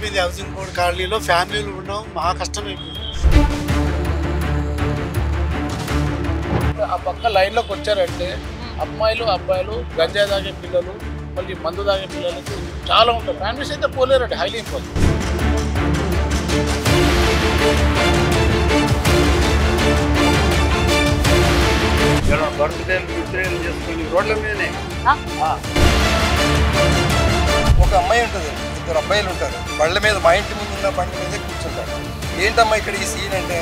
అయిపోయింది. Housing board కాలనీలో ఫ్యామిలీలు ఉండడం మహా కష్టం అయిపోయింది. ఆ పక్క లైన్లోకి వచ్చారంటే అమ్మాయిలు అబ్బాయిలు గంజా తాగే పిల్లలు మళ్ళీ మందు తాగే పిల్లలకి చాలా ఉంటారు. ఫ్యామిలీస్ అయితే పోలేరండి, హైలీ ఇంపాసిబుల్. బర్త్డేలు విత్రేలు చేసుకుని రోడ్ల మీదనే ఒక అమ్మాయి ఉంటుంది, ఇద్దరు అబ్బాయిలు ఉంటారు. బళ్ళ మీద మా ఇంటి ముందు ఉన్న బండి మీదే కూర్చుంటారు. ఏంటమ్మా ఇక్కడ ఈ సీన్ అంటే?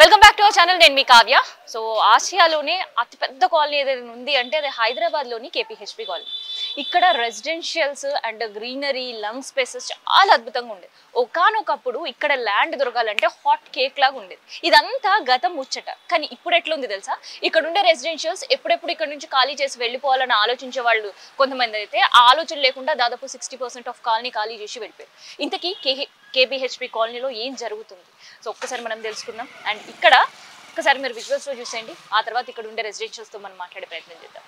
Welcome back to our channel. నేను మీ కావ్య. సో ఆసియాలోనే అతిపెద్ద కాలనీ ఏదైనా ఉంది అంటే అది హైదరాబాద్లోని కేపీహెచ్పి కాలనీ. ఇక్కడ residentials and greenery, lung spaces చాలా అద్భుతంగా ఉండేది. ఒకానొకప్పుడు ఇక్కడ ల్యాండ్ దొరకాలంటే హాట్ కేక్ లాగా ఉండేది. ఇదంతా గతం ముచ్చట. కానీ ఇప్పుడు ఎట్లుంది తెలుసా? ఇక్కడ ఉండే రెసిడెన్షియల్స్ ఎప్పుడెప్పుడు ఇక్కడ నుంచి ఖాళీ చేసి వెళ్ళిపోవాలని ఆలోచించే వాళ్ళు కొంతమంది అయితే ఆ ఆలోచన లేకుండా దాదాపు 60% ఆఫ్ కాలనీ ఖాళీ చేసి వెళ్ళిపోయారు. ఇంతకీ కేపీహెచ్పి కాలనీలో ఏం జరుగుతుంది? సో ఒక్కసారి మనం తెలుసుకుందాం. అండ్ ఇక్కడ ఒక్కసారి మీరు విజువల్స్లో చూసేయండి. ఆ తర్వాత ఇక్కడ ఉండే రెసిడెన్షియల్స్తో మనం మాట్లాడే ప్రయత్నం చేద్దాం.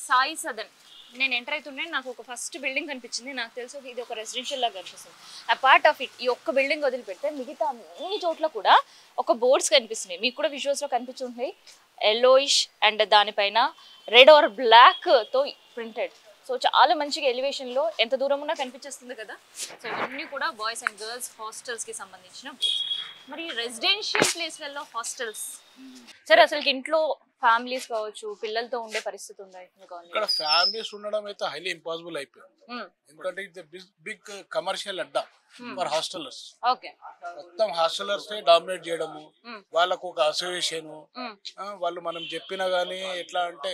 సాయి సదన్ నేను ఎంటర్ అవుతుండే నాకు ఒక ఫస్ట్ బిల్డింగ్ కనిపించింది. నాకు తెలుసు ఇది ఒక రెసిడెన్షియల్ లాగా కనిపిస్తుంది. ఆ పార్ట్ ఆఫ్ ఇట్ ఈ ఒక్క బిల్డింగ్ వదిలిపెడితే మిగతా అన్ని చోట్ల కూడా ఒక బోర్డ్స్ కనిపిస్తున్నాయి. మీకు కూడా విజువల్స్లో కనిపిస్తుంటాయి. ఎల్లోయిష్ అండ్ దానిపైన రెడ్ ఆర్ బ్లాక్తో ప్రింటెడ్. సో చాలా మంచిగా ఎలివేషన్లో ఎంత దూరం ఉన్నా కనిపించేస్తుంది కదా. సో ఇవన్నీ కూడా బాయ్స్ అండ్ గర్ల్స్ హాస్టల్స్కి సంబంధించిన బోర్డ్స్. మరి రెసిడెన్షియల్ ప్లేస్లలో హాస్టల్స్ సరే అసలు ఇంట్లో ఫ్యామిలీస్ కావచ్చు పిల్లలతో ఉండే పరిస్థితి ఉందా? ఇక్కడ ఫ్యామిలీస్ ఉండడం అయితే హైలీ ఇంపాసిబుల్ అయిపోయింది. ఎందుకంటే ఇది బిగ్ కమర్షియల్ అడ్డా ఫర్ హాస్టలర్స్. మొత్తం హాస్టలర్స్ డామినేట్ చేయడము, వాళ్ళకు ఒక అసోసియేషన్, వాళ్ళు మనం చెప్పినా గానీ ఎట్లా అంటే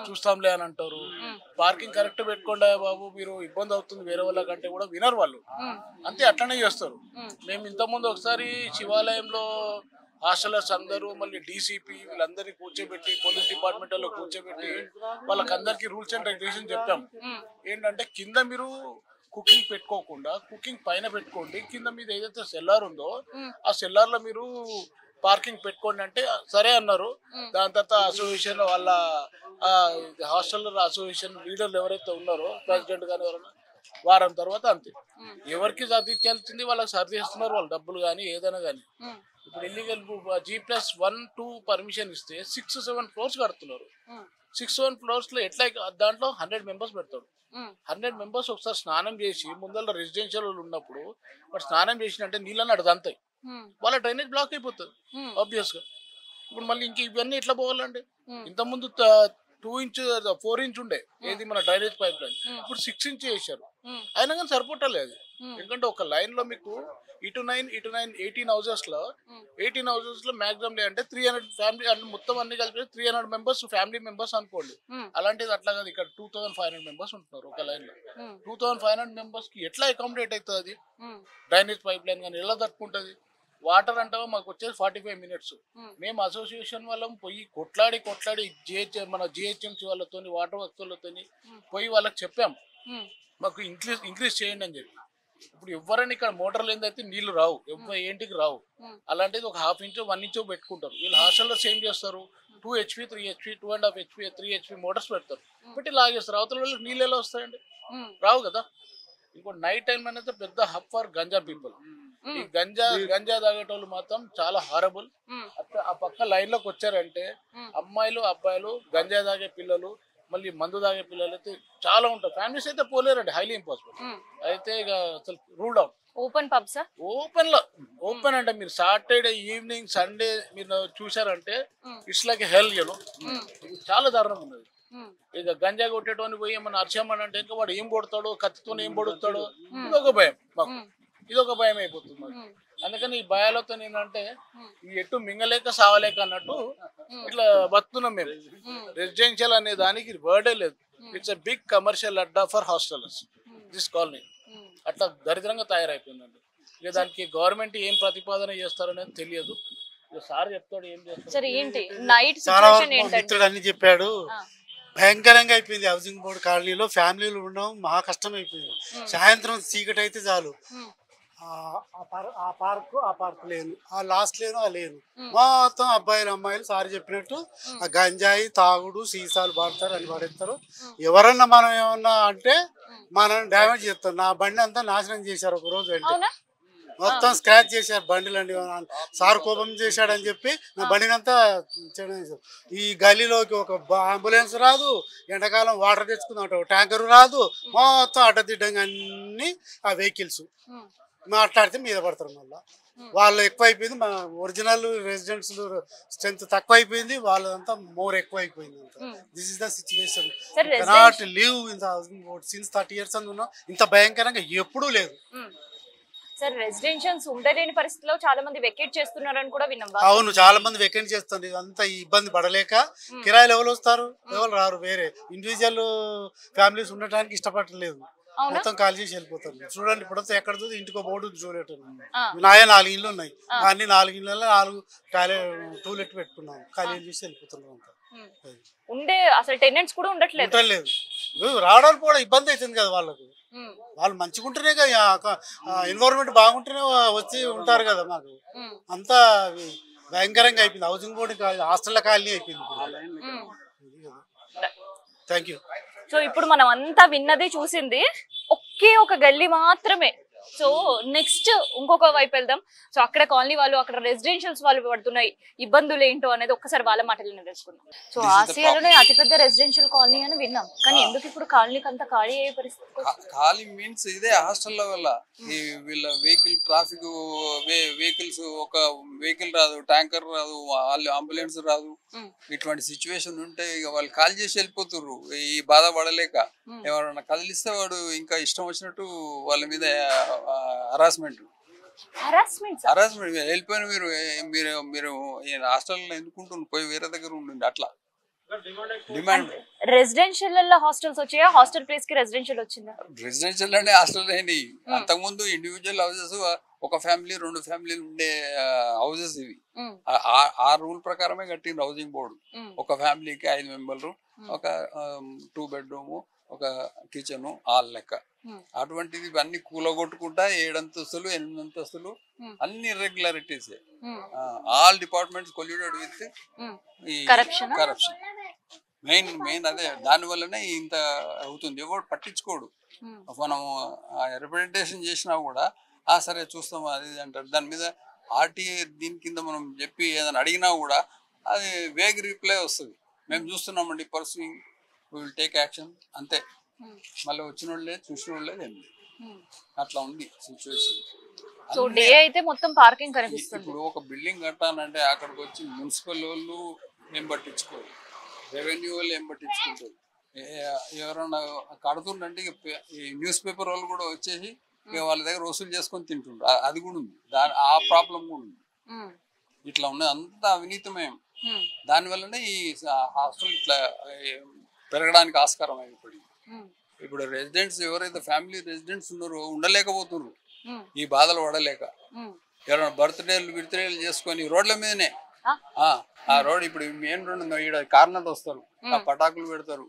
చూస్తాంలే అని అంటారు. పార్కింగ్ కరెక్ట్ పెట్టుకోండి బాబు, మీరు ఇబ్బంది అవుతుంది వేరే వాళ్ళకంటే కూడా వినరు వాళ్ళు. అంతే అట్లనే చేస్తారు. మేము ఇంతకుముందు ఒకసారి శివాలయంలో హాస్టలర్స్ అందరూ మళ్ళీ డీసీపీ వీళ్ళందరినీ కూర్చోబెట్టి పోలీస్ డిపార్ట్మెంట్ లో కూర్చోబెట్టి వాళ్ళకందరికి రూల్స్ అండ్ రెగ్యులేషన్ చెప్పాం. ఏంటంటే కింద మీరు కుకింగ్ పెట్టుకోకుండా కుకింగ్ పైన పెట్టుకోండి, కింద మీద ఏదైతే సెల్లార్ ఉందో ఆ సెల్లార్ లో మీరు పార్కింగ్ పెట్టుకోండి అంటే సరే అన్నారు. దాని తర్వాత అసోసియేషన్ వాళ్ళ హాస్టలర్ అసోసియేషన్ లీడర్లు ఎవరైతే ఉన్నారో ప్రెసిడెంట్ కానీ ఎవరైనా వారం తర్వాత అంతే ఎవరికి సర్ది ఇచ్చాల్సింది వాళ్ళకి సర్ది ఇస్తున్నారు వాళ్ళు డబ్బులు కానీ ఏదైనా కానీ. ఇప్పుడు ఇల్లీగల్ G+1-2 పర్మిషన్ ఇస్తే 6-7 ఫ్లోర్స్ కడుతున్నారు. 6-7 ఫ్లోర్స్ లో ఎట్లా దాంట్లో 100 మెంబర్స్ పెడతాడు. 100 మెంబర్స్ ఒకసారి స్నానం చేసి ముందర రెసిడెన్షియల్ ఉన్నప్పుడు వాడు స్నానం చేసినంటే నీళ్ళని అడదంతాయి, వాళ్ళ డ్రైనేజ్ బ్లాక్ అయిపోతుంది ఆబ్వియస్ గా. ఇప్పుడు మళ్ళీ ఇంక ఇవన్నీ ఎట్లా పోవాలండి? ఇంతకుముందు 2 ఇంచ్ 4 ఇంచ్ ఉండే ఏది మన డ్రైనేజ్ పైప్ లైన్, ఇప్పుడు 6 ఇంచ్ చేశారు. అయినా కానీ సరిపోవట్లేదు. ఎందుకంటే ఒక లైన్ లో మీకు ఇటు 9 18 హౌసెస్ లో 18 హౌసెస్ లో మాక్సిమం అంటే 300 ఫ్యామిలీ అంటే మొత్తం అన్ని కలిపి 300 మెంబర్స్ ఫ్యామిలీ మెంబర్స్ అనుకోండి. అలాంటిది అట్లా కాదు, ఇక్కడ 2500 మెంబర్స్ ఉంటున్నారు ఒక లైన్ లో. 2500 మెంబర్స్ కి ఎట్లా అకామిడేట్ అవుతుంది? అది డ్రైనేజ్ పైప్ లైన్ కానీ ఎలా తట్టుకుంటుంది? వాటర్ అంటే మాకు వచ్చేది 45 మినిట్స్. మేము అసోసియేషన్ వాళ్ళం పోయి కొట్లాడి మన జిహెచ్ఎంసీ వాళ్ళతో వాటర్ వ్యక్తులతో పోయి వాళ్ళకి చెప్పాం మాకు ఇంక్రీజ్ చేయండి అని చెప్పి. ఇప్పుడు ఎవరైనా ఇక్కడ మోటార్లు ఏందైతే నీళ్లు రావు, ఏంటికి రావు. అలాంటిది ఒక 1/2 ఇంచో 1 ఇంచో పెట్టుకుంటారు. వీళ్ళు హాస్టల్లర్స్ ఏం చేస్తారు? 2 HP 3 HP 2.5 HP 3 HP Motors పెడతారు, పెట్టి లాగేస్తారు. అవతల వాళ్ళకి నీళ్ళు ఎలా వస్తాయండి? రావు కదా. ఇంకో నైట్ టైం అనేది పెద్ద హబ్ ఫర్ గంజా పీపుల్. ఈ గంజా తాగేటోళ్ళు మాత్రం చాలా హారబుల్. ఆ పక్క లైన్ లోకి వచ్చారంటే అమ్మాయిలు అబ్బాయిలు గంజా తాగే పిల్లలు మళ్ళీ మందు తాగే పిల్లలు అయితే చాలా ఉంటారు. ఫ్యామిలీస్ అయితే పోలేరండి, హైలీ ఇంపాసిబుల్. అయితే ఇక అసలు ruled out. Open pubs open అంటే మీరు సాటర్డే ఈవినింగ్ సండే మీరు చూసారంటే ఇట్స్ లైక్ హెల్ యూనో. చాలా దారుణంగా ఉన్నది. ఇక గంజా కొట్టేటోని పోయి ఏమన్నా అర్చామని అంటే ఇంకా వాడు ఏం కొడతాడు, కత్తితో ఏం పొడుస్తాడు, ఇదొక భయం మాకు. ఇదొక భయం అయిపోతుంది మాకు. అందుకని ఈ భయాలతో ఏంటంటే ఎటు మింగలేక సావలేక అన్నట్టు ఇట్లా బతున్నాం మేము. రెసిడెన్షియల్ అనే దానికి వర్డే లేదు. ఇట్స్ ఎ బిగ్ కమర్షియల్ అడ్డా ఫర్ హాస్టలర్స్ దిస్ కాలనీ. అట్లా దరిద్రంగా తయారైపోయిందండి. ఇక దానికి గవర్నమెంట్ ఏం ప్రతిపాదన చేస్తారనేది తెలియదు. సార్ చెప్తాడు ఏం చేస్తారు. ఏంటి నైట్ సిచువేషన్ ఏంటంటే అన్ని చెప్పాడు. భయంకరంగా అయిపోయింది. హౌసింగ్ బోర్డు కాలనీలో ఫ్యామిలీలు ఉండడం మహా కష్టం అయిపోయింది. సాయంత్రం చీకటి అయితే చాలు ఆ పార్క్ లేను, ఆ లాస్ట్ లేను, ఆ లేను, మొత్తం అబ్బాయిలు అమ్మాయిలు సారి చెప్పినట్టు ఆ గంజాయి తాగుడు సీసాలు పడతారు అని పడేస్తారు. ఎవరన్నా మనం ఏమన్నా అంటే మనం డ్యామేజ్ చేస్తాం. నా బండి అంతా నాశనం చేశారు ఒక రోజు అంటే, మొత్తం స్క్రాచ్ చేశారు బండిలండి. సార్ కోపం చేశాడని చెప్పి నా బండిని అంతా చేశారు. ఈ గల్లీలోకి ఒక అంబులెన్స్ రాదు, ఎండాకాలం వాటర్ తెచ్చుకుందాం ఒక ట్యాంకర్ రాదు, మొత్తం అడ్డదిడ్డంగా అన్ని ఆ వెహికల్స్ మాట్లాడితే మీద పడతారు. మళ్ళీ వాళ్ళు ఎక్కువ అయిపోయింది. మా ఒరిజినల్ రెసిడెంట్స్ స్ట్రెంత్ తక్కువ అయిపోయింది, వాళ్ళంతా మోర్ ఎక్కువ అయిపోయింది. This is the situation. Cannot live in the housing board since 30 years అని ఉన్నాం. ఇంత భయంకరంగా ఎప్పుడూ లేదు. సార్ రెసిడెన్షియల్స్ ఉండలేని పరిస్థితిలో చాలా మంది వెకేట్ చేస్తున్నారని కూడా విన్నాం. అవును, చాలా మంది వెకేట్ చేస్తారు. ఇదంతా ఇబ్బంది పడలేక కిరాయిలు ఎవరు వస్తారు, ఎవరు రారు. వేరే ఇండివిజువల్ ఫ్యామిలీస్ ఉండటానికి ఇష్టపడలేదు, మొత్తం ఖాళీ చేసి వెళ్ళిపోతారు. చూడండి ఇప్పుడు ఎక్కడ చూసి ఇంటికి బోర్డు చూడటం. నాయే 4 ఇళ్ళు ఉన్నాయి, అన్ని 4 ఇళ్ళలో 4 టూలెట్ పెట్టుకున్నాం, ఖాళీ చేసి వెళ్ళిపోతున్నాం. ఉండే అసలు టెనెంట్స్ కూడా ఉండట్లేదు. రావడానికి కూడా ఇబ్బంది అవుతుంది కదా వాళ్ళకు. వాళ్ళు మంచిగా ఉంటేనే కదా, ఎన్వైరన్మెంట్ బాగుంటేనే వచ్చి ఉంటారు కదా. మాకు అంతా భయంకరంగా అయిపోయింది. హౌసింగ్ బోర్డు హాస్టల్ కాలనీ అయిపోయింది. Thank you. సో ఇప్పుడు మనం అంతా విన్నది చూసింది ఒకే ఒక గల్లీ మాత్రమే. సో నెక్స్ట్ ఇంకొక వైపు వెళ్దాం. సో అక్కడ కాలనీ వాళ్ళు, అక్కడ రెసిడెన్షియల్స్ వాళ్ళు పడుతున్నాయి ఇబ్బందులు ఏంటో అనేది ఒక్కసారి వాళ్ళ మాటలను తెలుసుకుందాం. సో ఆసియాలోనే అతిపెద్ద రెసిడెన్షియల్ కాలనీ అని విన్నాం, కానీ ఎందుకు ఇప్పుడు కాలనీకి అంత ఖాళీ అయ్యే పరిస్థితి? ఖాళీ మీన్స్ ఇదే హాస్టల్ల వల్ల ఈ వీళ్ళ వెహికల్ ట్రాఫిక్, వెహికల్స్ ఒక వెహికల్ రాదు, ట్యాంకర్ రాదు, అంబులెన్స్ రాదు. ఇటువంటి సిచ్యువేషన్ ఉంటే ఇక వాళ్ళు ఖాళీ చేసి వెళ్ళిపోతుర్రు. ఈ బాధ పడలేక ఎవరైనా కదిలిస్తే వాడు ఇంకా ఇష్టం వచ్చినట్టు వాళ్ళ మీద హరాస్మెంట్ వెళ్ళిపోయిన మీరు హాస్టల్లో ఎందుకుంటున్నారు, పోయి వేరే దగ్గర ఉండండి. అట్లా డిమాండ్. రెసిడెన్షియల్ హాస్టల్స్ వచ్చాయా? హాస్టల్ ప్లేస్ కి రెసిడెన్షియల్ వచ్చిందా? రెసిడెన్షియల్ అంటే హాస్టల్ ఏంటి, అంతకుముందు ఇండివిజువల్ హౌసెస్, ఒక ఫ్యామిలీ 2 ఫ్యామిలీలు ఉండే హౌసెస్ ఇవి. ఆ రూల్ ప్రకారమే కట్టింది హౌసింగ్ బోర్డు. ఒక ఫ్యామిలీకి 5 మెంబర్లు, ఒక 2 బెడ్రూమ్, ఒక కిచెన్, హాల్ లెక్క. అటువంటిది ఇవన్నీ కూలగొట్టుకుంటా 7 అంతస్తులు 8 అంతస్తులు అన్ని irregularities. All departments colluded with ఈ కరప్షన్. మెయిన్ అదే, దాని వల్లనే ఇంత అవుతుంది. ఎవరు పట్టించుకోడు. మనం రిప్రజెంటేషన్ చేసినా కూడా సరే చూస్తాం అది అంటారు. దాని మీద ఆర్టీఏ దీని కింద మనం చెప్పి ఏదైనా అడిగినా కూడా అది వేగ్ రిప్లై వస్తుంది. మేము చూస్తున్నామండి, pursuing, we will take action, అంతే. మళ్ళీ వచ్చిన వాళ్ళే చూసిన వాళ్ళే ఏంటి, అట్లా ఉంది సిచ్యువేషన్. సో డే అయితే మొత్తం పార్కింగ్ కనిపిస్తుంది. ఇప్పుడు ఒక బిల్డింగ్ కట్టాలంటే అక్కడికి వచ్చి మున్సిపల్ వాళ్ళు ఏం పట్టించుకోరు, రెవెన్యూ వాళ్ళు ఏం పట్టించుకుంటారు. ఎవరన్నా కడుతుంటే ఈ న్యూస్ పేపర్ వాళ్ళు కూడా వచ్చేసి ఇక వాళ్ళ దగ్గర వసూలు చేసుకొని తింటుండ్రు. అది కూడా ఉంది, ఆ ప్రాబ్లం కూడా ఉంది. ఇట్లా ఉన్నది అంతా అవినీతమయం. దానివల్లనే ఈ హాస్టల్ ఇట్లా పెరగడానికి ఆస్కారం అయిపోయింది. ఇప్పుడు రెసిడెంట్స్ ఎవరైతే ఫ్యామిలీ రెసిడెంట్స్ ఉన్నారో ఉండలేకపోతున్నారు ఈ బాధలు పడలేక. ఎవరైనా బర్త్డేలు చేసుకొని రోడ్ల మీదనే, ఆ రోడ్ ఇప్పుడు మెయిన్ రోడ్ ఈడ కార్నర్ వస్తారు, ఆ పటాకులు పెడతారు,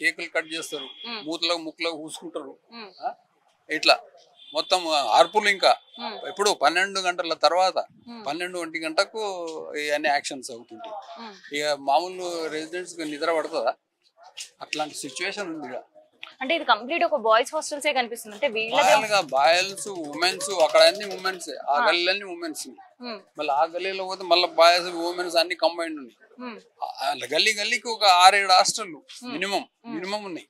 కేకులు కట్ చేస్తారు, ముక్కులకు పూసుకుంటారు. ఇట్లా మొత్తం అర్పులు. ఇంకా ఇప్పుడు 12 గంటల తర్వాత 12-1 గంటకు ఇవన్నీ యాక్షన్స్ అవుతుంటాయి. ఇక మామూలు రెసిడెంట్స్ నిద్ర పడుతుందా? అట్లాంటి సిచ్యువేషన్ ఉంది. అంటే ఇది కంప్లీట్ ఒక బాయ్స్ హాస్టల్స్ ఏ కనిపిస్తుంది. అంటే వీళ్ళగా బాయ్స్ ఉమెన్స్, అక్కడ అన్ని ఉమెన్స్, ఆ గల్లీ ఉమెన్స్. మళ్ళీ ఆ గల్లీలో పోతే మళ్ళీ బాయ్స్ ఉమెన్స్ అన్ని కంబైండ్ ఉన్నాయి. గల్లీకి ఒక 6-7 హాస్టల్ మినిమం ఉన్నాయి.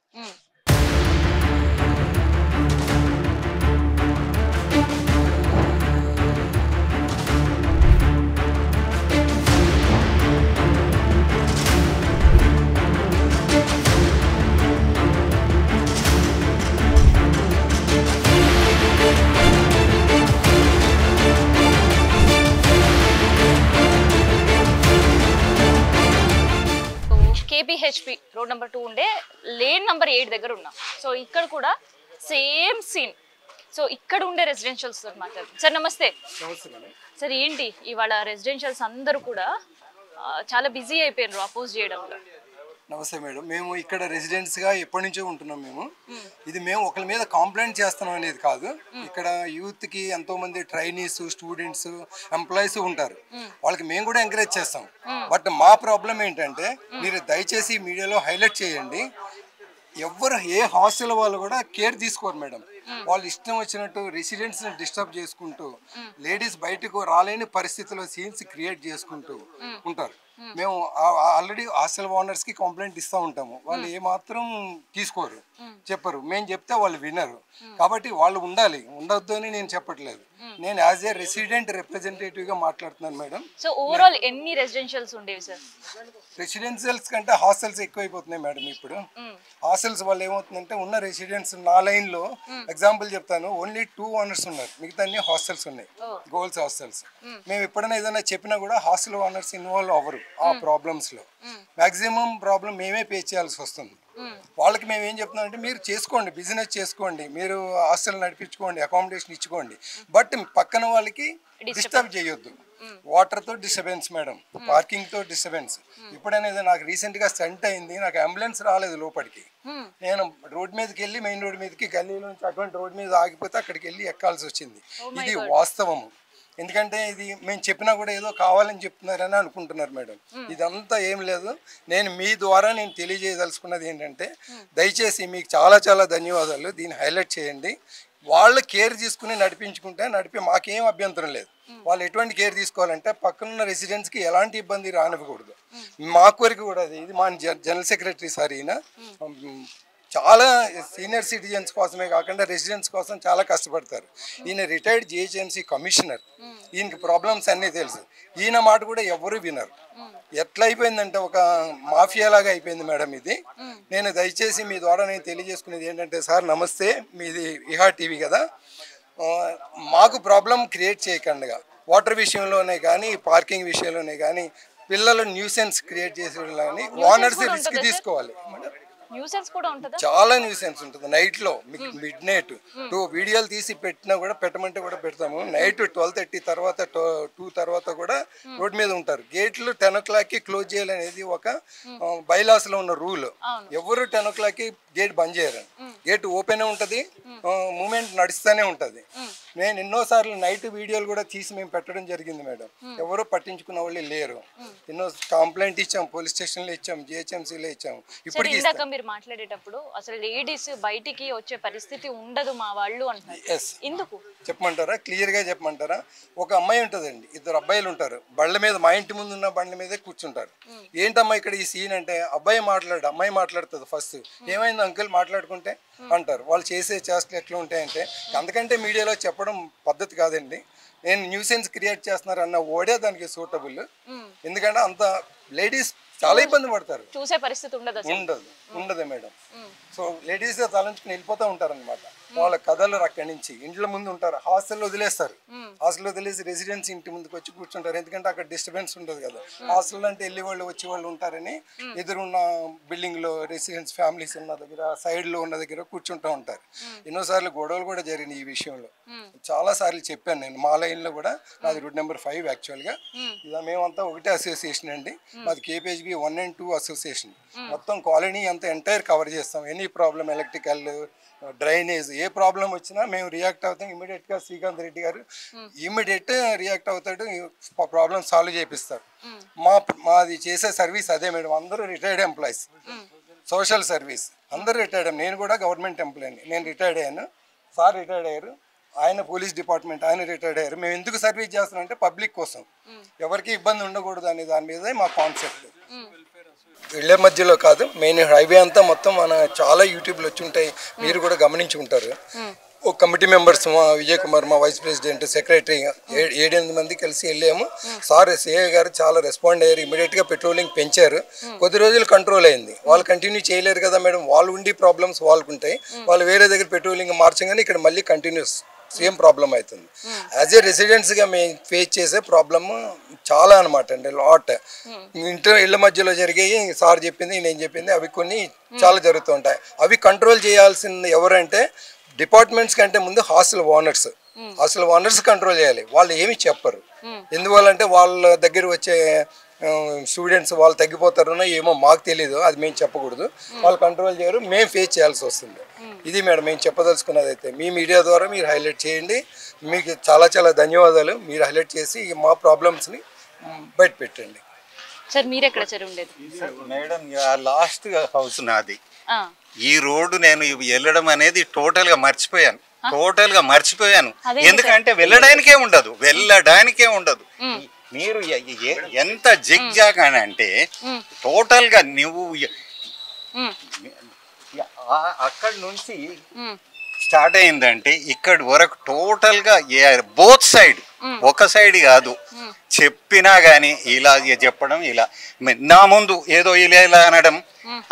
KPHP రోడ్ నెంబర్ 2 ఉండే లేన్ నెంబర్ 8 దగ్గర ఉన్నాం. సో ఇక్కడ కూడా సేమ్ సీన్. సో ఇక్కడ ఉండే రెసిడెన్షియల్స్ తోటి మాట్లాడుతాం. సార్ నమస్తే. సార్ ఏంటి ఇవాళ రెసిడెన్షియల్స్ అందరూ కూడా చాలా బిజీ అయిపోయినారు అపోజ్ చేయడంలో? నమస్తే మేడం. మేము ఇక్కడ రెసిడెంట్స్గా ఎప్పటి నుంచో ఉంటున్నాం. మేము ఒకరి మీద కాంప్లైంట్ చేస్తున్నాం అనేది కాదు. ఇక్కడ యూత్కి ఎంతోమంది ట్రైనీస్, స్టూడెంట్స్, ఎంప్లాయీస్ ఉంటారు. వాళ్ళకి మేము కూడా ఎంకరేజ్ చేస్తాం. బట్ మా ప్రాబ్లం ఏంటంటే మీరు దయచేసి మీడియాలో హైలైట్ చేయండి. ఎవరు ఏ హాస్టల్ వాళ్ళు కూడా కేర్ తీసుకోరు మేడం. వాళ్ళు ఇష్టం వచ్చినట్టు రెసిడెంట్స్ని డిస్టర్బ్ చేసుకుంటూ లేడీస్ బయటకు రాలేని పరిస్థితుల్లో సీన్స్ క్రియేట్ చేసుకుంటూ ఉంటారు. మేము ఆల్రెడీ హాస్టల్ ఓనర్స్కి కంప్లైంట్ ఇస్తూ ఉంటాము. వాళ్ళు ఏమాత్రం తీసుకోరు, చెప్పరు. మేము చెప్తే వాళ్ళు వినరు. కాబట్టి వాళ్ళు ఉండాలి, ఉండొద్దు అని నేను చెప్పట్లేదు. నేను యాజ్ ఏ రెసిడెంట్ రిప్రజెంటేటివ్గా మాట్లాడుతున్నాను మేడం. సో ఓవరాల్ ఎన్ని రెసిడెన్షియల్స్ ఉండేవి సార్? రెసిడెన్షియల్స్ కంటే హాస్టల్స్ ఎక్కువైపోతున్నాయి మేడం. ఇప్పుడు హాస్టల్స్ వాళ్ళు ఏమవుతుందంటే ఉన్న రెసిడెంట్స్ నా లైన్లో ఎగ్జాంపుల్ చెప్తాను, ఓన్లీ 2 ఓనర్స్ ఉన్నారు, మిగతా అన్ని హాస్టల్స్ ఉన్నాయి, గర్ల్స్ హాస్టల్స్. మేము ఎప్పుడైనా ఏదైనా చెప్పినా కూడా హాస్టల్ ఓనర్స్ ఇన్వాల్వ్ అవ్వరు ఆ ప్రాబ్లమ్స్లో. మ్యాక్సిమం ప్రాబ్లం మేమే పే చేయాల్సి వస్తుంది. వాళ్ళకి మేము ఏం చెప్తున్నాం అంటే మీరు చేసుకోండి, బిజినెస్ చేసుకోండి, మీరు హాస్టల్ నడిపించుకోండి, అకామిడేషన్ ఇచ్చుకోండి, బట్ పక్కన వాళ్ళకి డిస్టర్బ్ చేయొద్దు. వాటర్తో డిస్టర్బెన్స్ మేడం, పార్కింగ్తో డిస్టర్బెన్స్. ఇప్పుడైనా నాకు రీసెంట్గా స్టంట్ అయింది, నాకు అంబులెన్స్ రాలేదు లోపలికి. నేను రోడ్ మీదకి వెళ్ళి మెయిన్ రోడ్ మీదకి గల్లీలో నుంచి అటువంటి రోడ్ మీద ఆగిపోతే అక్కడికి వెళ్ళి ఎక్కాల్సి వచ్చింది. ఇది వాస్తవము. ఎందుకంటే ఇది మేము చెప్పినా కూడా ఏదో కావాలని చెప్తున్నారని అనుకుంటున్నారు మేడం. ఇదంతా ఏం లేదు. నేను మీ ద్వారా నేను తెలియజేయదలుచుకున్నది ఏంటంటే దయచేసి మీకు చాలా చాలా ధన్యవాదాలు. దీన్ని హైలైట్ చేయండి. వాళ్ళు కేర్ తీసుకుని నడిపించుకుంటే మాకేం అభ్యంతరం లేదు. వాళ్ళు ఎటువంటి కేర్ తీసుకోవాలంటే పక్కనున్న రెసిడెంట్స్కి ఎలాంటి ఇబ్బంది రానివ్వకూడదు. మా కోరిక కూడా అది. ఇది మా జనరల్ సెక్రటరీ సార్, ఈయన చాలా సీనియర్ సిటిజన్స్ కోసమే కాకుండా రెసిడెంట్స్ కోసం చాలా కష్టపడతారు. ఈయన రిటైర్డ్ జిహెచ్ఎంసీ కమిషనర్. ఈయనకి ప్రాబ్లమ్స్ అన్నీ తెలుసు. ఈయన మాట కూడా ఎవరు వినరు. ఎట్లా అయిపోయిందంటే ఒక మాఫియా లాగా అయిపోయింది మేడం ఇది. నేను దయచేసి మీ ద్వారా నేను తెలియజేసుకునేది ఏంటంటే సార్ నమస్తే, మీది ఇహా టీవీ కదా, మాకు ప్రాబ్లం క్రియేట్ చేయకుండా వాటర్ విషయంలోనే కానీ పార్కింగ్ విషయంలోనే కానీ పిల్లలు న్యూసెన్స్ క్రియేట్ చేసేవాళ్ళు కానీ ఓనర్స్ రిస్క్ తీసుకోవాలి. న్యూసెన్స్ కూడా ఉంటుందా? చాలా న్యూసెన్స్ ఉంటుంది. నైట్లో మిడ్ నైట్ 2 వీడియోలు తీసి పెట్టినా కూడా పెట్టమంటే కూడా పెడతాము. నైట్ 12:30 తర్వాత 2 తర్వాత కూడా రోడ్ మీద ఉంటారు. గేట్లు 10 o'clockకి క్లోజ్ చేయాలనేది ఒక బైలాస్లో ఉన్న రూల్. ఎవరు 10 o'clockకి గేట్ బంద్ చేయరు. గేట్ ఓపెన్ ఉంటుంది, మూమెంట్ నడుస్తూనే ఉంటుంది. నేను ఎన్నోసార్లు నైట్ వీడియోలు కూడా తీసి మేము పెట్టడం జరిగింది మేడం. ఎవరు పట్టించుకున్న వాళ్ళు లేరు. ఎన్నో కంప్లైంట్ ఇచ్చాం, పోలీస్ స్టేషన్లో ఇచ్చాం, జిహెచ్ఎంసీలో ఇచ్చాము. ఇప్పటికీ మీరు మాట్లాడేటప్పుడు అసలు లేడీస్ బయటికి వచ్చే పరిస్థితి ఉండదు మా వాళ్ళు అంటారు. ఎందుకు చెప్పమంటారా? క్లియర్గా చెప్పమంటారా? ఒక అమ్మాయి ఉంటుందండి, 2 అబ్బాయిలు ఉంటారు. బళ్ళ మీద, మా ఇంటి ముందు ఉన్న బండ్ల మీదే కూర్చుంటారు. ఏంటమ్మా ఇక్కడ ఈ సీన్ అంటే అబ్బాయి అమ్మాయి మాట్లాడుతుంది. ఫస్ట్ ఏమైంది అంకుల్ మాట్లాడుకుంటే అంటారు. వాళ్ళు చేసే చేష్టలు ఎట్లా ఉంటాయంటే అందుకంటే మీడియాలో చెప్పడం పద్ధతి కాదండి. నేను న్యూసెన్స్ క్రియేట్ చేస్తున్నారు అన్న ఓడే దానికి సూటబుల్. ఎందుకంటే అంత లేడీస్ చాలా ఇబ్బంది పడతారు. చూసే పరిస్థితి ఉండదు మేడం. సో లేడీస్ తలంచుకుని వెళ్ళిపోతూ ఉంటారు అనమాట. వాళ్ళ కథలు అక్కడి నుంచి ఇంట్లో ముందు ఉంటారు, హాస్టల్లో వదిలేస్తారు. హాస్టల్లో వదిలేసి రెసిడెన్స్ ఇంటి ముందుకు వచ్చి కూర్చుంటారు. ఎందుకంటే అక్కడ డిస్టర్బెన్స్ ఉండదు కదా. హాస్టల్ అంటే వెళ్ళి వాళ్ళు వచ్చి వాళ్ళు ఉంటారని ఎదురున్న బిల్డింగ్లో రెసిడెన్స్ ఫ్యామిలీస్ ఉన్న దగ్గర, సైడ్లో ఉన్న దగ్గర కూర్చుంటూ ఉంటారు. ఎన్నోసార్లు గొడవలు కూడా జరిగినాయి ఈ విషయంలో. చాలా సార్లు చెప్పాను నేను. మా లైన్లో కూడా నాది రోడ్ నెంబర్ 5 యాక్చువల్గా. ఇలా మేమంతా ఒకటే అసోసియేషన్ అండి. మాది KPHB 1 and 2 అసోసియేషన్. మొత్తం కాలనీ అంతా ఎంటైర్ కవర్ చేస్తాం. ఎనీ ప్రాబ్లం, ఎలక్ట్రికల్, డ్రైనేజ్, ఏ ప్రాబ్లం వచ్చినా మేము రియాక్ట్ అవుతాం. ఇమీడియట్గా శ్రీకాంత్ రెడ్డి గారు ఇమీడియట్ రియాక్ట్ అవుతాడు, ప్రాబ్లం సాల్వ్ చేపిస్తారు. మాది చేసే సర్వీస్ అదే మేడం. అందరూ రిటైర్డ్ ఎంప్లాయీస్, సోషల్ సర్వీస్ అందరూ రిటైర్డ్. నేను కూడా గవర్నమెంట్ ఎంప్లాయీని. నేను రిటైర్డ్ అయ్యాను, సార్ రిటైర్డ్ అయ్యారు, ఆయన పోలీస్ డిపార్ట్మెంట్ ఆయన రిటైర్డ్ అయ్యారు. మేము ఎందుకు సర్వీస్ చేస్తున్నామంటే పబ్లిక్ కోసం, ఎవరికి ఇబ్బంది ఉండకూడదు అనే దాని మీద మా కాన్సెప్ట్. ఇళ్ళ మధ్యలో కాదు, మెయిన్ హైవే అంతా మొత్తం మన చాలా యూట్యూబ్లో వచ్చి ఉంటాయి, మీరు కూడా గమనించి ఉంటారు. ఒక కమిటీ మెంబర్స్, మా విజయ్ కుమార్, మా వైస్ ప్రెసిడెంట్, సెక్రటరీ 7-8 మంది కలిసి వెళ్ళాము. సార్ సిఐ గారు చాలా రెస్పాండ్ అయ్యారు. ఇమీడియట్గా పెట్రోలింగ్ పెంచారు. కొద్ది రోజులు కంట్రోల్ అయింది. వాళ్ళు కంటిన్యూ చేయలేరు కదా మేడం, వాళ్ళు ఉండి ప్రాబ్లమ్స్ వాళ్ళకు ఉంటాయి. వాళ్ళు వేరే దగ్గర పెట్రోలింగ్ మార్చగానే ఇక్కడ మళ్ళీ కంటిన్యూస్ సేమ్ ప్రాబ్లం అవుతుంది. యాజ్ ఏ రెసిడెంట్స్గా మేము ఫేస్ చేసే ప్రాబ్లమ్ చాలా అనమాట అండి, లాట్. ఇళ్ళ మధ్యలో జరిగాయి, సార్ చెప్పింది నేను చెప్పింది, అవి కొన్ని చాలా జరుగుతూ ఉంటాయి. అవి కంట్రోల్ చేయాల్సింది ఎవరంటే డిపార్ట్మెంట్స్ కంటే ముందు హాస్టల్ ఓనర్స్ కంట్రోల్ చేయాలి. వాళ్ళు ఏమి చెప్పరు. ఎందువల్లంటే వాళ్ళ దగ్గర వచ్చే స్టూడెంట్స్ వాళ్ళు తగ్గిపోతారో ఏమో మాకు తెలియదు, అది మేము చెప్పకూడదు. వాళ్ళు కంట్రోల్ చేయరు, మేము ఫేస్ చేయాల్సి వస్తుంది. ఇది మేడం మేము చెప్పదలుచుకున్నది. అయితే మీ మీడియా ద్వారా మీరు హైలైట్ చేయండి. మీకు చాలా చాలా ధన్యవాదాలు. మీరు హైలైట్ చేసి మా ప్రాబ్లమ్స్ని బయట పెట్టండి. సార్ మీరు ఎక్కడ సార్ ఉండేది? మేడం లాస్ట్ హౌస్ నాది. ఈ రోడ్డు నేను వెళ్ళడం అనేది టోటల్ గా మర్చిపోయాను. ఎందుకంటే వెళ్ళడానికే ఉండదు. మీరు ఎంత జిగ్జాగ్ అని అంటే టోటల్ గా నువ్వు అక్కడ నుంచి స్టార్ట్ అయిందంటే ఇక్కడి వరకు టోటల్ గా బోత్ సైడ్, ఒక సైడ్ కాదు. చెప్పినా గానీ ఇలా చెప్పడం, ఇలా నా ముందు ఏదో ఇలా అనడం,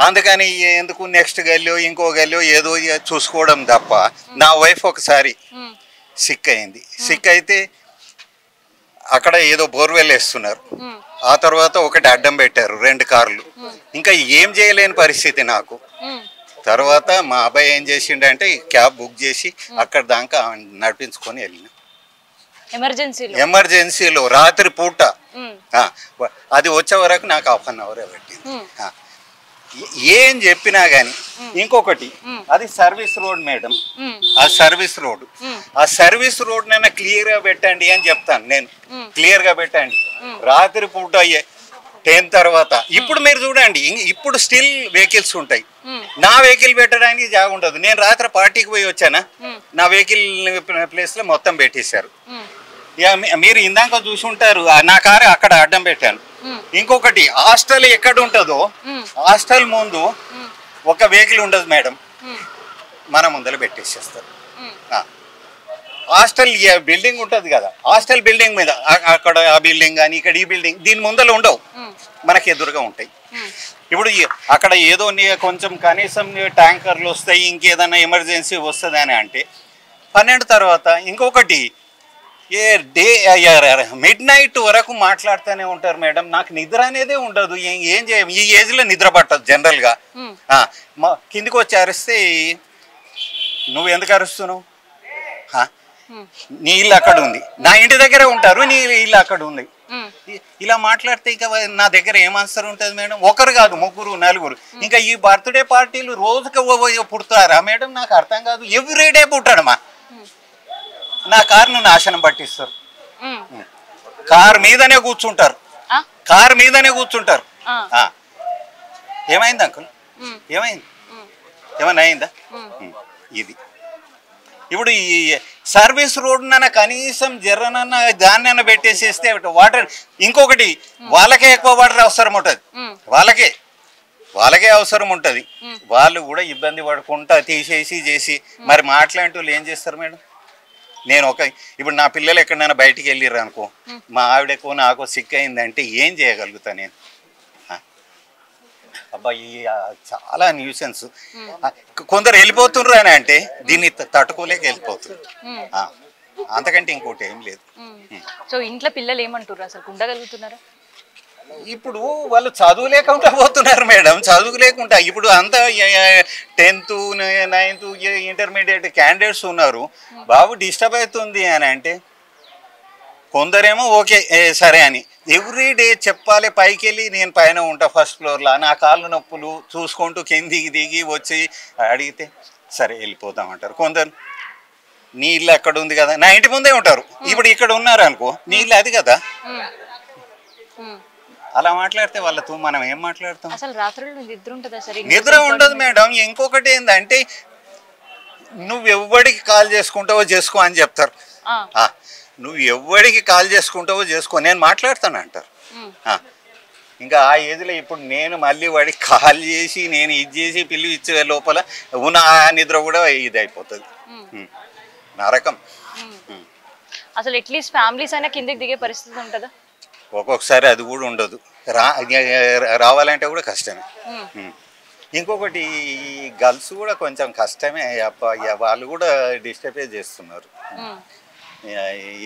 అందుకని ఎందుకు నెక్స్ట్ గల్లో ఇంకో గల్లో ఏదో చూసుకోవడం తప్ప. నా వైఫ్ ఒకసారి సిక్ అయితే అక్కడ ఏదో బోర్వెల్ వేస్తున్నారు, ఆ తర్వాత ఒకటి అడ్డం పెట్టారు 2 కార్లు. ఇంకా ఏం చేయలేని పరిస్థితి నాకు. తర్వాత మా అబ్బాయి ఏం చేసిండంటే క్యాబ్ బుక్ చేసి అక్కడ దాకా నడిపించుకొని వెళ్ళిన. ఎమర్జెన్సీలో రాత్రి పూట అది వచ్చే వరకు నాకు 1/2 అవర్ పట్టింది. ఏం చెప్పినా గాని ఇంకొకటి, అది సర్వీస్ రోడ్ మేడం. ఆ సర్వీస్ రోడ్ నైనా క్లియర్ గా పెట్టండి అని చెప్తాను నేను. క్లియర్ గా పెట్టండి. రాత్రి పూట 10 తర్వాత ఇప్పుడు మీరు చూడండి, ఇప్పుడు స్టిల్ వెహికల్స్ ఉంటాయి. నా వెహికల్ పెట్టడానికి జాగ ఉండదు. నేను రాత్రి పార్టీకి పోయి వచ్చానా, నా వెహికల్ ప్లేస్ లో మొత్తం పెట్టేశారు. మీరు ఇందాక చూసి ఉంటారు, నా కారు అక్కడ అడ్డం పెట్టాను. ఇంకొకటి, హాస్టల్ ఎక్కడ ఉంటుందో హాస్టల్ ముందు ఒక వెహికల్ ఉండదు మేడం, మన ముందర పెట్టేసేస్తారు. హాస్టల్ బిల్డింగ్ ఉంటుంది కదా, హాస్టల్ బిల్డింగ్ మీద అక్కడ ఆ బిల్డింగ్ కానీ ఇక్కడ ఈ బిల్డింగ్ దీని ముందర ఉండవు, మనకి ఎదురుగా ఉంటాయి. ఇప్పుడు అక్కడ ఏదో కొంచెం కనీసం ట్యాంకర్లు వస్తాయి, ఇంకేదైనా ఎమర్జెన్సీ వస్తుంది అని అంటే 12 తర్వాత. ఇంకొకటి, మిడ్ నైట్ వరకు మాట్లాడుతూనే ఉంటారు మేడం. నాకు నిద్ర అనేదే ఉండదు. ఏం చేయం, ఈ ఏజ్ లో నిద్ర పట్టదు జనరల్ గా. కిందికి వచ్చి అరిస్తే నువ్వు ఎందుకు అరుస్తున్నావు, నీ ఇల్లు అక్కడ ఉంది, నా ఇంటి దగ్గరే ఉంటారు, నీ ఇల్లు అక్కడ ఉంది. ఇలా మాట్లాడితే ఇక నా దగ్గర ఏం ఆన్సర్ ఉంటుంది మేడం? ఒకరు కాదు, 3 4. ఇంకా ఈ బర్త్డే పార్టీలు రోజుకి పుడతారా మేడం? నాకు అర్థం కాదు. ఎవ్రీడే పుట్టాడమ్మా. నా కారును నాశనం పట్టిస్తారు. కారు మీదనే కూర్చుంటారు. ఏమైంది అంకుల్? ఏమైనా అయిందా? ఇది ఇప్పుడు ఈ సర్వీస్ రోడ్డున కనీసం జర్రనన్న దాన్ని పెట్టేసేస్తే వాటర్. ఇంకొకటి, వాళ్ళకే ఎక్కువ వాటర్ అవసరం ఉంటుంది. వాళ్ళకే అవసరం ఉంటుంది. వాళ్ళు కూడా ఇబ్బంది పడకుండా తీసేసి చేసి మరి మాట్లాంటి వాళ్ళు ఏం చేస్తారు మేడం? నేను ఇప్పుడు నా పిల్లలు ఎక్కడైనా బయటికి వెళ్ళిర్రు అనుకో, మా ఆవిడకో నాకో సిక్ అయిందంటే ఏం చేయగలుగుతా నేను? అబ్బాయి చాలా న్యూసెన్స్. కొందరు వెళ్ళిపోతున్నారు అని అంటే దీన్ని తట్టుకోలేక వెళ్ళిపోతుంది. అంతకంటే ఇంకోటి ఏం లేదు. సో ఇంట్లో పిల్లలు ఏమంటారు, అసలు ఉండగలుగుతున్నారా? ఇప్పుడు వాళ్ళు చదువు లేకుండా పోతున్నారు మేడం. చదువు లేకుండా ఇప్పుడు అంతా 10th 9th ఇంటర్మీడియట్ క్యాండిడేట్స్ ఉన్నారు. బాబు డిస్టర్బ్ అవుతుంది అని అంటే కొందరేమో ఓకే సరే అని ఎవ్రీడే చెప్పాలి. పైకి వెళ్ళి నేను పైన ఉంటా ఫస్ట్ ఫ్లోర్లో, నా కాళ్ళు నొప్పులు చూసుకుంటూ కిందికి దిగి వచ్చి అడిగితే సరే వెళ్ళిపోతామంటారు. కొందరు నీ ఇల్లు అక్కడ ఉంది కదా, నా ఇంటి ముందే ఉంటారు. ఇప్పుడు ఇక్కడ ఉన్నారు అనుకో, నీ ఇల్లు అది కదా. అలా మాట్లాడితే వాళ్ళతో మనం ఏం మాట్లాడతాం? అసలు రాత్రులు నిద్ర ఉంటుందా? సరే నిద్ర ఉండదు మేడం. ఇంకొకటి ఏంటంటే నువ్వు ఎవరికి కాల్ చేసుకుంటావో చేసుకో అని చెప్తారు. నువ్వు ఎవరికి కాల్ చేసుకుంటావో చేసుకో, నేను మాట్లాడతాను అంటారు. ఇంకా ఆ ఏజ్లో ఇప్పుడు నేను మళ్ళీ వాడికి కాల్ చేసి నేను ఇది చేసి పిల్లి ఇచ్చే లోపల ఉన్న ఆ నిద్ర కూడా ఇది అయిపోతుంది, నరకం. అసలు అట్లీస్ట్ ఫ్యామిలీస్ అయినా కిందకి దిగే పరిస్థితి ఉంటుందా? ఒక్కొక్కసారి అది కూడా ఉండదు. రావాలంటే కూడా కష్టమే. ఇంకొకటి, గర్ల్స్ కూడా కొంచెం కష్టమే. వాళ్ళు కూడా డిస్టర్బ్ చేస్తున్నారు.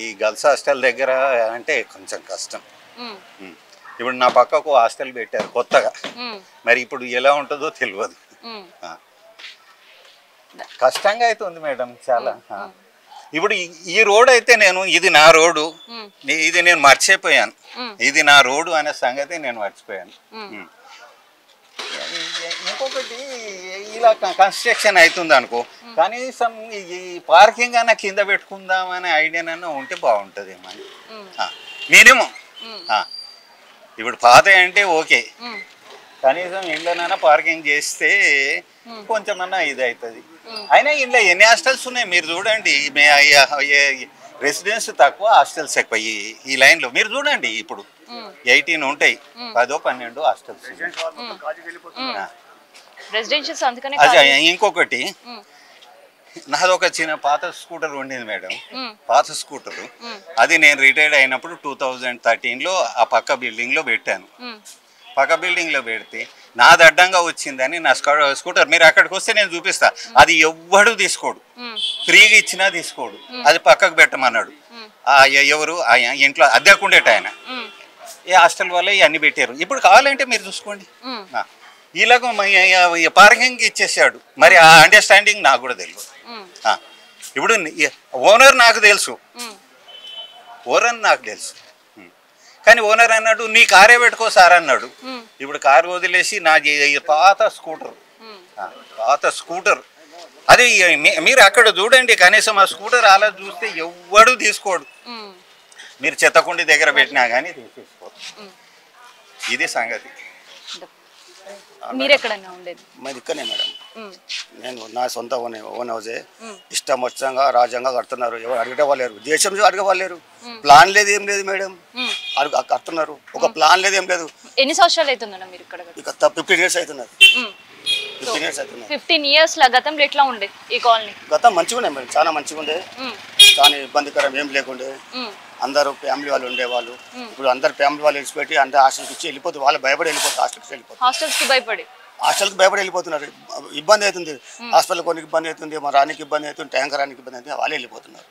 ఈ గర్ల్స్ హాస్టల్ దగ్గర అంటే కొంచెం కష్టం. ఇప్పుడు నా పక్కకు హాస్టల్ పెట్టారు కొత్తగా, మరి ఇప్పుడు ఎలా ఉంటుందో తెలియదు. కష్టంగా అవుతుంది మేడం చాలా. ఇప్పుడు ఈ రోడ్ అయితే నేను ఇది నా రోడ్డు, ఇది నేను మర్చిపోయాను, ఇది నా రోడ్డు అనే సంగతి నేను మర్చిపోయాను. ఇంకొకటి ఇలా కన్స్ట్రక్షన్ అవుతుంది అనుకో, కనీసం ఈ పార్కింగ్ అన్న కింద పెట్టుకుందామనే ఐడియానన్నా ఉంటే బాగుంటుంది ఏమని మినిమం. ఇప్పుడు పాత అంటే ఓకే, కనీసం ఇండ్లనైనా పార్కింగ్ చేస్తే కొంచెమన్నా ఇది అవుతుంది. అయినా ఇంట్లో ఎన్ని హాస్టల్స్ ఉన్నాయి మీరు చూడండి, రెసిడెన్స్ తక్కువ హాస్టల్స్ ఎక్కువ. ఈ లైన్లో మీరు చూడండి, ఇప్పుడు 18 ఉంటాయి, 10-12 హాస్టల్స్. అదే ఇంకొకటి, నాదొక చిన్న పాత స్కూటర్ ఉండింది మేడం, పాత స్కూటరు. అది నేను రిటైర్డ్ అయినప్పుడు 2013లో ఆ పక్క బిల్డింగ్లో పెట్టాను. పక్క బిల్డింగ్లో పెడితే నాది అడ్డంగా వచ్చిందని నా స్కూటర్, మీరు అక్కడికి వస్తే నేను చూపిస్తా, అది ఎవ్వడు తీసుకోడు, ఫ్రీగా ఇచ్చినా తీసుకోడు, అది పక్కకు పెట్టమన్నాడు. ఎవరు ఇంట్లో అద్దెకుండేట ఆయన, ఏ హాస్టల్ వల్ల ఇవన్నీ పెట్టారు. ఇప్పుడు కావాలంటే మీరు చూసుకోండి. ఇలాగ పార్కింగ్ ఇచ్చేసాడు. మరి ఆ అండర్స్టాండింగ్ నాకు కూడా తెలియదు. ఇప్పుడు ఓనర్ నాకు తెలుసు, కానీ ఓనర్ అన్నాడు నీ కారే పెట్టుకో సార్ అన్నాడు. ఇప్పుడు కారు వదిలేసి నా పాత స్కూటర్ అది మీరు అక్కడ చూడండి, కనీసం ఆ స్కూటర్ అలా చూస్తే ఎవ్వడు తీసుకోడు. మీరు చెత్తకుండి దగ్గర పెట్టినా కానీ తీసుకోరు. ఇది సంగతి. మీరు ఎక్కడన్నా ఉండేది? మాది ఇక్కడనే మేడం. నేను నా సొంత ఓన్ హౌసే. ఇష్టం వచ్చంగా రాజ్యంగా కడుతున్నారు, ఎవరు అడిగే వాళ్ళు లేరు, దేశం అడిగే వాళ్ళు లేరు. ప్లాన్ లేదు, ఏం లేదు మేడం, కడుతున్నారు. ఒక ప్లాన్ లేదు, ఏం లేదు. ఎన్ని సంవత్సరాలు అవుతుందన్న మీరు ఇక్కడ? ఇక 15 years అవుతున్నారు. 15 years లా గతంలో ఎట్లా ఉండే ఈ కాలనీ? గతం మంచిగా ఉండే మేడం, చాలా మంచిగా ఉండే, చాలా ఇబ్బందికరం ఏం లేకుండే. అందరూ ఫ్యామిలీ వాళ్ళు ఉండేవాళ్ళు. ఇప్పుడు అందరు ఫ్యామిలీ వాళ్ళు విడిచిపెట్టి అందరు హాస్టల్కి ఇచ్చి వెళ్ళిపోతుంది. వాళ్ళు భయపడి వెళ్ళిపోతారు, హాస్టల్కి భయపడి వెళ్ళిపోతున్నారు. ఇబ్బంది అవుతుంది, హాస్పిటల్ కొన్ని ఇబ్బంది అవుతుంది, మా రానికి ఇబ్బంది అవుతుంది, ట్యాంకర్ రానికి ఇబ్బంది అవుతుంది, వాళ్ళే వెళ్ళిపోతున్నారు.